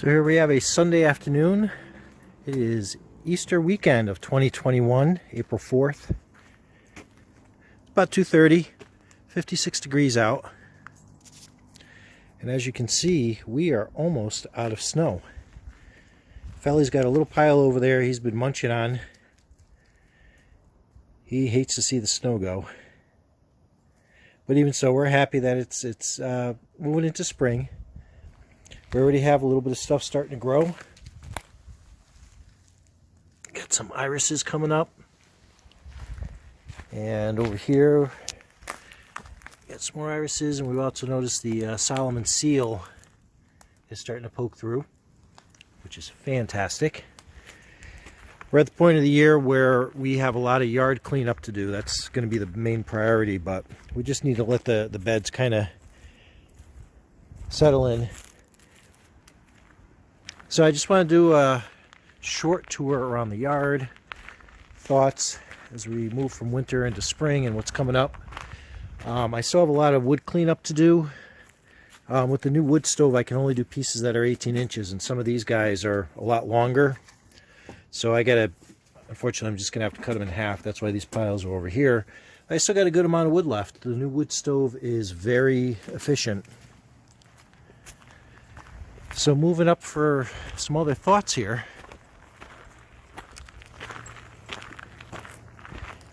So here we have a Sunday afternoon. It is Easter weekend of 2021, April 4th. About 2:30, 56 degrees out. And as you can see, we are almost out of snow. Felly's got a little pile over there he's been munching on. He hates to see the snow go. But even so, we're happy that it's moving into spring. We already have a little bit of stuff starting to grow. Got some irises coming up. And over here, got some more irises, and we've also noticed the Solomon seal is starting to poke through, which is fantastic. We're at the point of the year where we have a lot of yard cleanup to do. That's going to be the main priority, but we just need to let the beds kind of settle in. So I just want to do a short tour around the yard, thoughts as we move from winter into spring and what's coming up. I still have a lot of wood cleanup to do. With the new wood stove, I can only do pieces that are 18 inches, and some of these guys are a lot longer. So unfortunately, I'm just going to have to cut them in half. That's why these piles are over here. I still got a good amount of wood left. The new wood stove is very efficient. So moving up for some other thoughts here.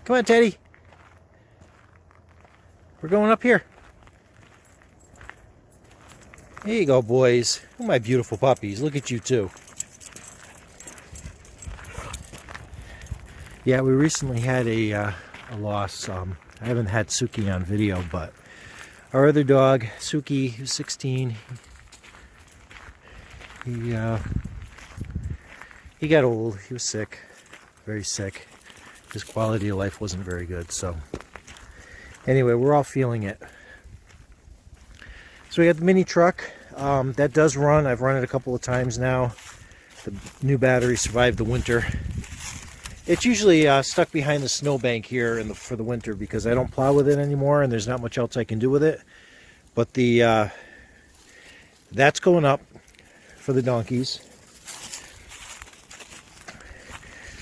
Come on, Teddy. We're going up here. There you go, boys. Oh, my beautiful puppies. Look at you, too. Yeah, we recently had a loss. I haven't had Suki on video, but our other dog, Suki, who's 16, he got old. He was sick, very sick. His quality of life wasn't very good. So anyway, we're all feeling it. So we got the mini truck. That does run. I've run it a couple of times now. The new battery survived the winter. It's usually stuck behind the snowbank here for the winter because I don't plow with it anymore, and there's not much else I can do with it. But that's going up for the donkeys.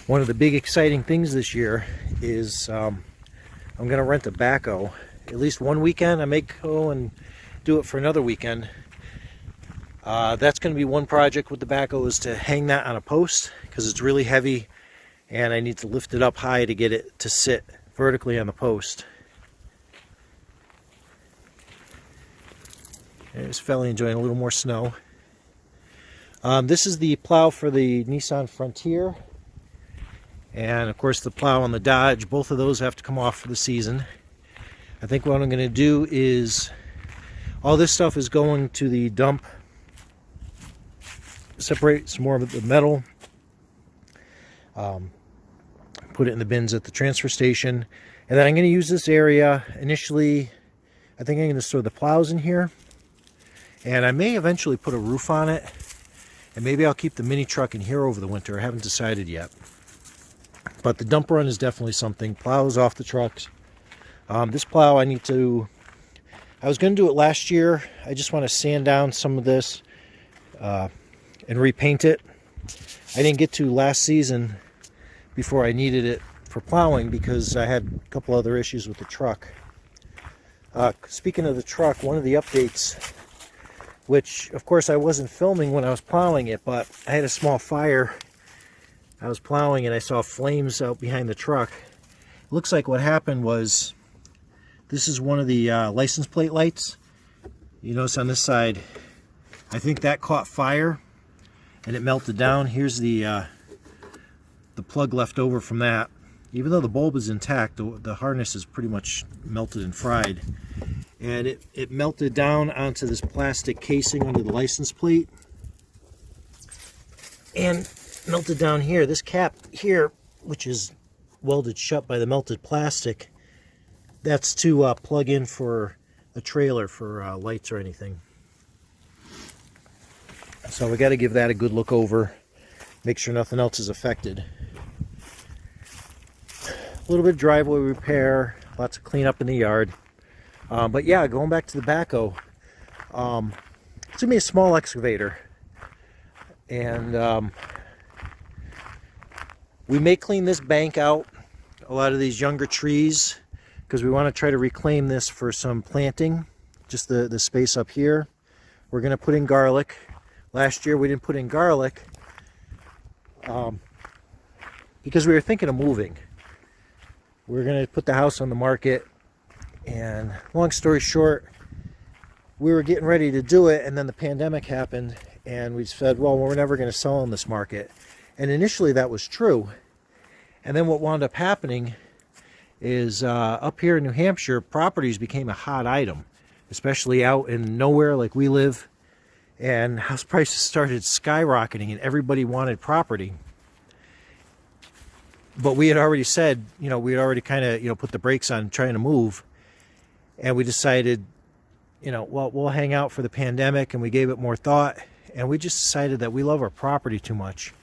One of the big exciting things this year is I'm going to rent a backhoe. At least one weekend. I may go and do it for another weekend. That's going to be one project with the backhoe, is to hang that on a post because it's really heavy. And I need to lift it up high to get it to sit vertically on the post. There's Felly enjoying a little more snow. This is the plow for the Nissan Frontier. And of course the plow on the Dodge. Both of those have to come off for the season. I think what I'm going to do is, all this stuff is going to the dump. Separate some more of the metal. Put it in the bins at the transfer station, and then I'm going to use this area initially. I think I'm going to store the plows in here, and I may eventually put a roof on it, and maybe I'll keep the mini truck in here over the winter. I haven't decided yet, but the dump run is definitely something. Plows off the trucks. This plow I was going to do it last year. I just want to sand down some of this and repaint it. I didn't get to last season before I needed it for plowing because I had a couple other issues with the truck. Speaking of the truck, one of the updates, which of course I wasn't filming when I was plowing it, but I had a small fire. I was plowing and I saw flames out behind the truck. It looks like what happened was, this is one of the license plate lights. You notice on this side, I think that caught fire and it melted down. Here's the plug left over from that. Even though the bulb is intact, the harness is pretty much melted and fried. And it melted down onto this plastic casing under the license plate. And melted down here. This cap here, which is welded shut by the melted plastic, that's to plug in for a trailer for lights or anything. So we got to give that a good look over. Make sure nothing else is affected. A little bit of driveway repair, lots of cleanup in the yard. But yeah, going back to the backhoe, it's gonna be a small excavator. And we may clean this bank out, a lot of these younger trees, because we want to try to reclaim this for some planting, just the space up here. We're going to put in garlic. Last year we didn't put in garlic because we were thinking of moving. We were going to put the house on the market, and long story short, we were getting ready to do it, and then the pandemic happened, and we said, well, we're never going to sell on this market. And initially that was true. And then what wound up happening is up here in New Hampshire, properties became a hot item, especially out in nowhere like we live. And house prices started skyrocketing and everybody wanted property. But we had already said, we had already kind of, put the brakes on trying to move. And we decided, well, we'll hang out for the pandemic, and we gave it more thought. And we just decided that we love our property too much.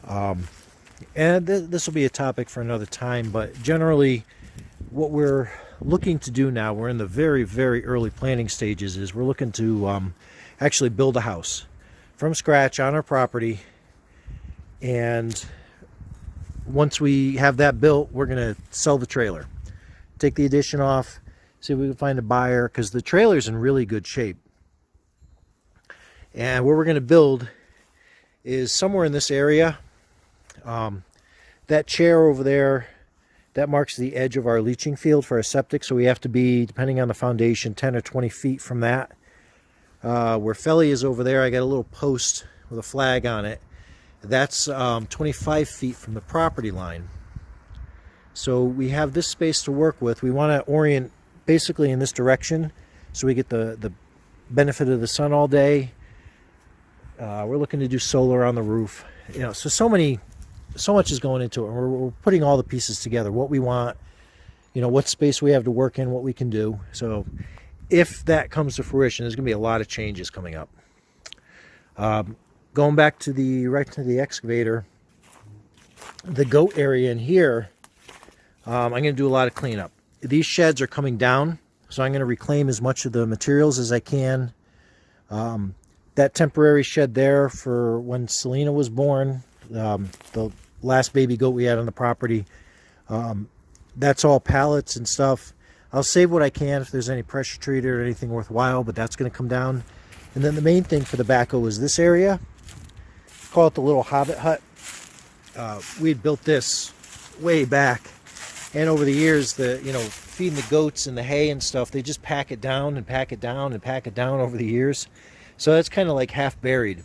And this will be a topic for another time, but generally what we're looking to do now, we're in the very, very early planning stages, is we're looking to actually build a house from scratch on our property. And once we have that built, we're going to sell the trailer, take the addition off, see if we can find a buyer, because the trailer's in really good shape. And where we're going to build is somewhere in this area. That chair over there, that marks the edge of our leaching field for our septic, so we have to be, depending on the foundation, 10 or 20 feet from that. Where Felly is over there, I got a little post with a flag on it. That's 25 feet from the property line. So we have this space to work with. We want to orient basically in this direction so we get the benefit of the sun all day. We're looking to do solar on the roof. So much is going into it. We're putting all the pieces together, what we want, what space we have to work in, what we can do. So if that comes to fruition, there's going to be a lot of changes coming up. Going back to the excavator, the goat area in here, I'm going to do a lot of cleanup. These sheds are coming down, so I'm going to reclaim as much of the materials as I can. That temporary shed there for when Selena was born, the last baby goat we had on the property, that's all pallets and stuff. I'll save what I can if there's any pressure treated or anything worthwhile, but that's going to come down. And then the main thing for the backhoe is this area. Call it the little hobbit hut. We had built this way back, and over the years, feeding the goats and the hay and stuff, they just pack it down and pack it down and pack it down over the years. So that's kind of like half buried.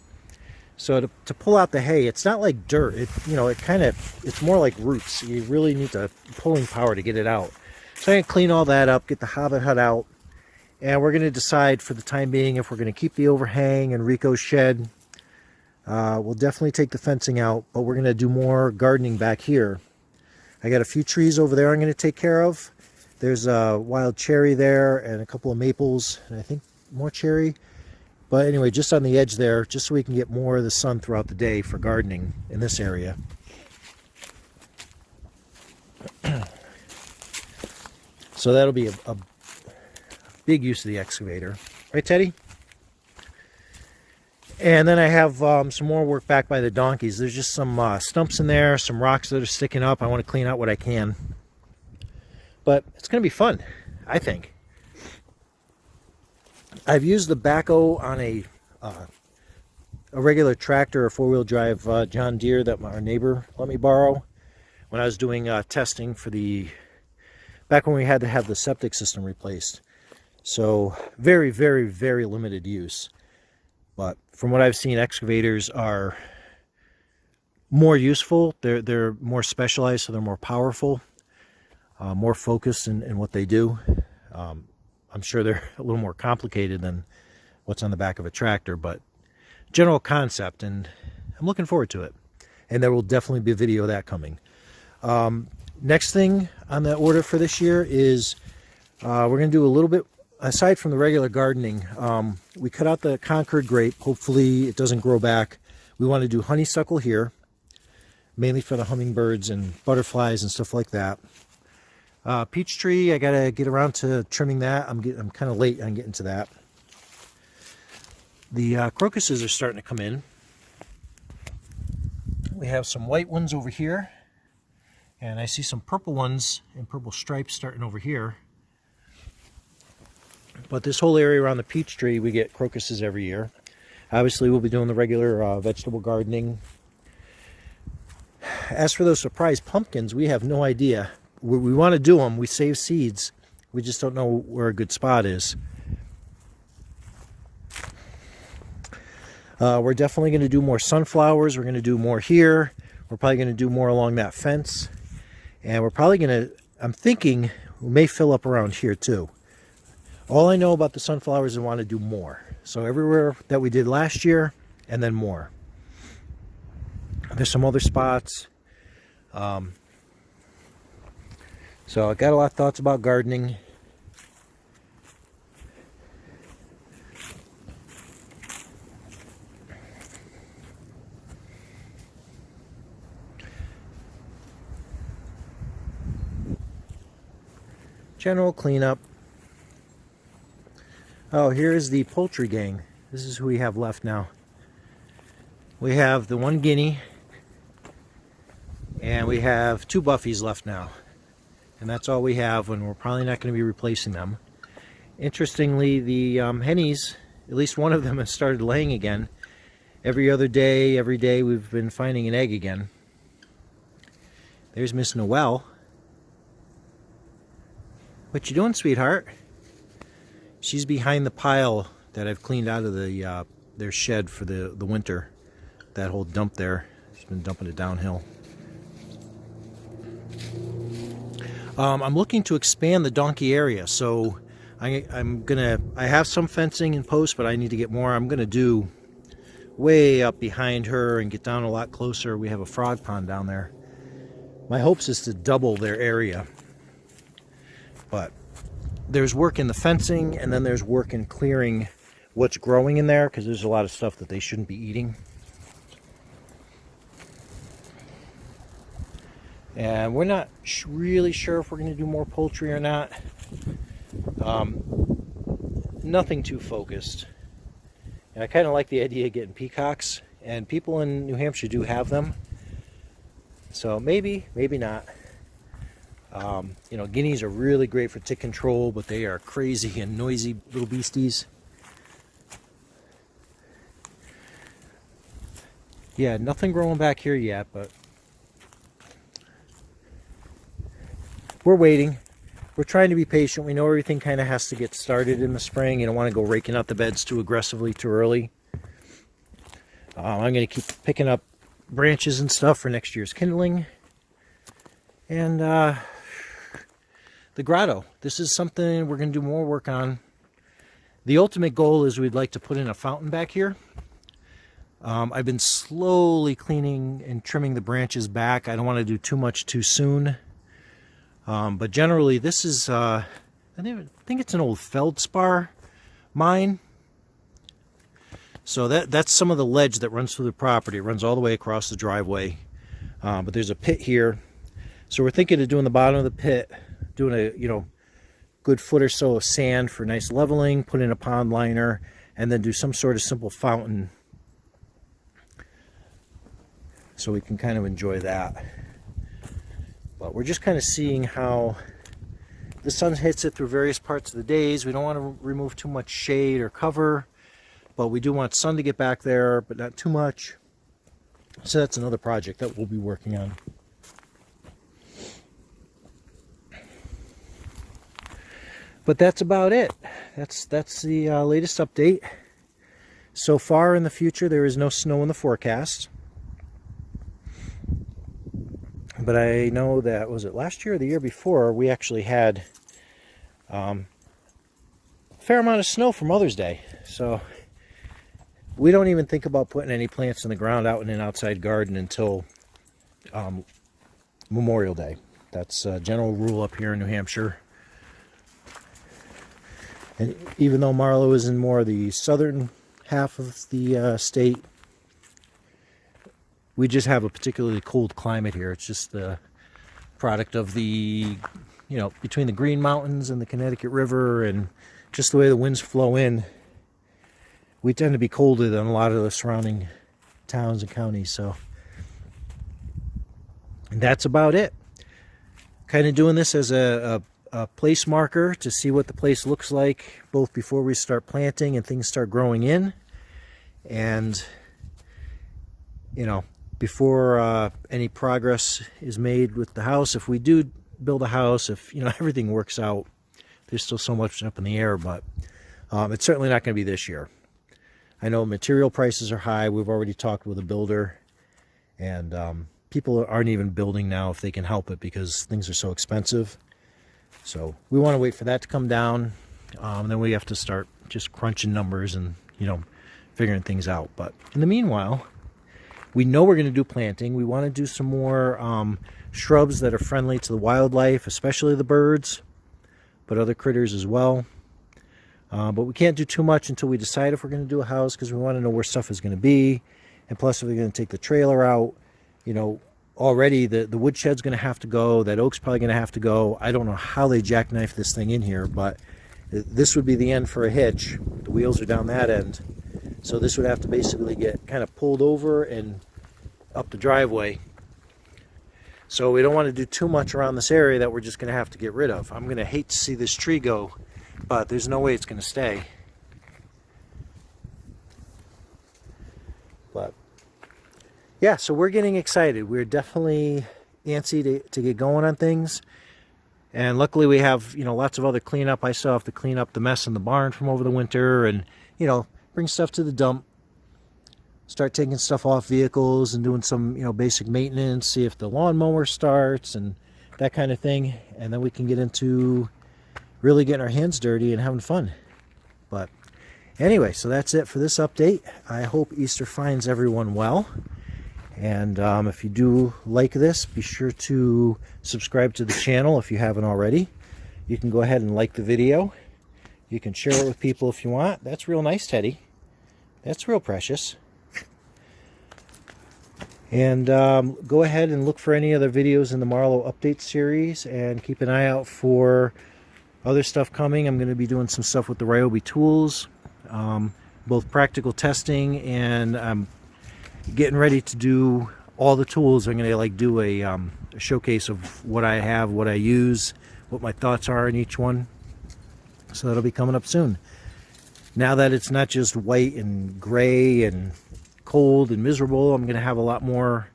So to pull out the hay, it's not like dirt. It's more like roots. You really need the pulling power to get it out. So I'm going to clean all that up, get the hobbit hut out, and we're going to decide for the time being if we're going to keep the overhang and Rico's shed. We'll definitely take the fencing out, but we're going to do more gardening back here. I got a few trees over there I'm going to take care of. There's a wild cherry there and a couple of maples, and I think more cherry. But anyway, just on the edge there, just so we can get more of the sun throughout the day for gardening in this area. So that'll be a big use of the excavator. Right, Teddy? And then I have some more work back by the donkeys. There's just some stumps in there, some rocks that are sticking up. I want to clean out what I can. But it's going to be fun, I think. I've used the backhoe on a regular tractor, a four-wheel drive John Deere that our neighbor let me borrow when I was doing testing for back when we had to have the septic system replaced. So very, very, very limited use. But from what I've seen, excavators are more useful. They're more specialized, so they're more powerful, more focused in what they do. I'm sure they're a little more complicated than what's on the back of a tractor, but general concept, and I'm looking forward to it. And there will definitely be a video of that coming. Next thing on the order for this year is we're going to do a little bit, aside from the regular gardening, we cut out the Concord grape. Hopefully it doesn't grow back. We want to do honeysuckle here, mainly for the hummingbirds and butterflies and stuff like that. Peach tree, I gotta get around to trimming that. I'm kind of late on getting to that. The crocuses are starting to come in. We have some white ones over here, and I see some purple ones and purple stripes starting over here. But this whole area around the peach tree, we get crocuses every year. Obviously, we'll be doing the regular vegetable gardening. As for those surprise pumpkins, we have no idea. We want to do them. We save seeds. We just don't know where a good spot is. We're definitely going to do more sunflowers. We're going to do more here. We're probably going to do more along that fence. And we're probably going to, I'm thinking, we may fill up around here too. All I know about the sunflowers is I want to do more. So everywhere that we did last year, and then more. There's some other spots. So I got a lot of thoughts about gardening. General cleanup. Oh, here's the poultry gang. This is who we have left now. We have the one guinea, and we have 2 buffies left now. And that's all we have, and we're probably not going to be replacing them. Interestingly, the hennies, at least one of them has started laying again. Every other day, every day, we've been finding an egg again. There's Miss Noelle. What you doing, sweetheart? She's behind the pile that I've cleaned out of the their shed for the winter. That whole dump there. She's been dumping it downhill. I'm looking to expand the donkey area, so I have some fencing in post, but I need to get more. I'm gonna do way up behind her and get down a lot closer. We have a frog pond down there. My hopes is to double their area. But there's work in the fencing, and then there's work in clearing what's growing in there, because there's a lot of stuff that they shouldn't be eating. And we're not really sure if we're going to do more poultry or not. Nothing too focused. And I kind of like the idea of getting peacocks, and people in New Hampshire do have them. So maybe, maybe not. You know, guineas are really great for tick control, but they are crazy and noisy little beasties. Yeah, nothing growing back here yet, but we're waiting. We're trying to be patient. We know everything kind of has to get started in the spring. You don't want to go raking out the beds too aggressively too early. I'm going to keep picking up branches and stuff for next year's kindling. And the grotto. This is something we're going to do more work on. The ultimate goal is we'd like to put in a fountain back here. I've been slowly cleaning and trimming the branches back. I don't want to do too much too soon. But generally this is, I think it's an old feldspar mine. So that's some of the ledge that runs through the property. It runs all the way across the driveway. But there's a pit here. So we're thinking of doing the bottom of the pit, doing a, good foot or so of sand for nice leveling, put in a pond liner, and then do some sort of simple fountain so we can kind of enjoy that. But we're just kind of seeing how the sun hits it through various parts of the days. We don't want to remove too much shade or cover, but we do want sun to get back there, but not too much. So that's another project that we'll be working on. But that's about it. That's the latest update. So far in the future, there is no snow in the forecast. But I know that, was it last year or the year before, we actually had a fair amount of snow for Mother's Day. So we don't even think about putting any plants in the ground out in an outside garden until Memorial Day. That's a general rule up here in New Hampshire. And even though Marlow is in more the southern half of the state, we just have a particularly cold climate here. It's just the product of the, between the Green Mountains and the Connecticut River and just the way the winds flow in, we tend to be colder than a lot of the surrounding towns and counties. So And that's about it. Kind of doing this as a place marker to see what the place looks like, both before we start planting and things start growing in. And, you know, before any progress is made with the house, if we do build a house, if, you know, everything works out, there's still so much up in the air, but it's certainly not going to be this year. I know material prices are high. We've already talked with a builder, and people aren't even building now if they can help it because things are so expensive. So we want to wait for that to come down. And then we have to start just crunching numbers and, you know, figuring things out. But in the meanwhile, we know we're going to do planting. We want to do some more shrubs that are friendly to the wildlife, especially the birds, but other critters as well. But we can't do too much until we decide if we're going to do a house, because we want to know where stuff is going to be. And plus, if we're going to take the trailer out, you know, already the woodshed's going to have to go. That oak's probably going to have to go. I don't know how they jackknife this thing in here, but this would be the end for a hitch. The wheels are down that end. So this would have to basically get kind of pulled over and up the driveway. So we don't want to do too much around this area that we're just going to have to get rid of. I'm going to hate to see this tree go, but there's no way it's going to stay. But yeah, so we're getting excited. We're definitely antsy to get going on things. And luckily we have, you know, lots of other cleanup. I still have to clean up the mess in the barn from over the winter and, you know, bring stuff to the dump. Start taking stuff off vehicles and doing some, you know, basic maintenance, see if the lawnmower starts and that kind of thing. And then we can get into really getting our hands dirty and having fun. But anyway, so that's it for this update. I hope Easter finds everyone well. And if you do like this, be sure to subscribe to the channel if you haven't already. You can go ahead and like the video. You can share it with people if you want. That's real nice, Teddy. That's real precious. And go ahead and look for any other videos in the Marlow update series, and keep an eye out for other stuff coming. I'm going to be doing some stuff with the Ryobi tools, both practical testing, and I'm getting ready to do all the tools. I'm going to like do a showcase of what I have, what I use, what my thoughts are in each one. So that'll be coming up soon. Now that it's not just white and gray and cold and miserable, I'm going to have a lot more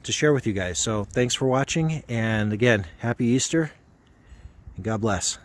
to share with you guys. So thanks for watching, and again, happy Easter and God bless.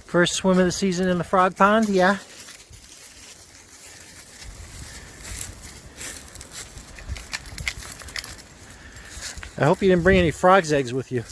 First swim of the season in the frog pond, yeah. I hope you didn't bring any frog's eggs with you.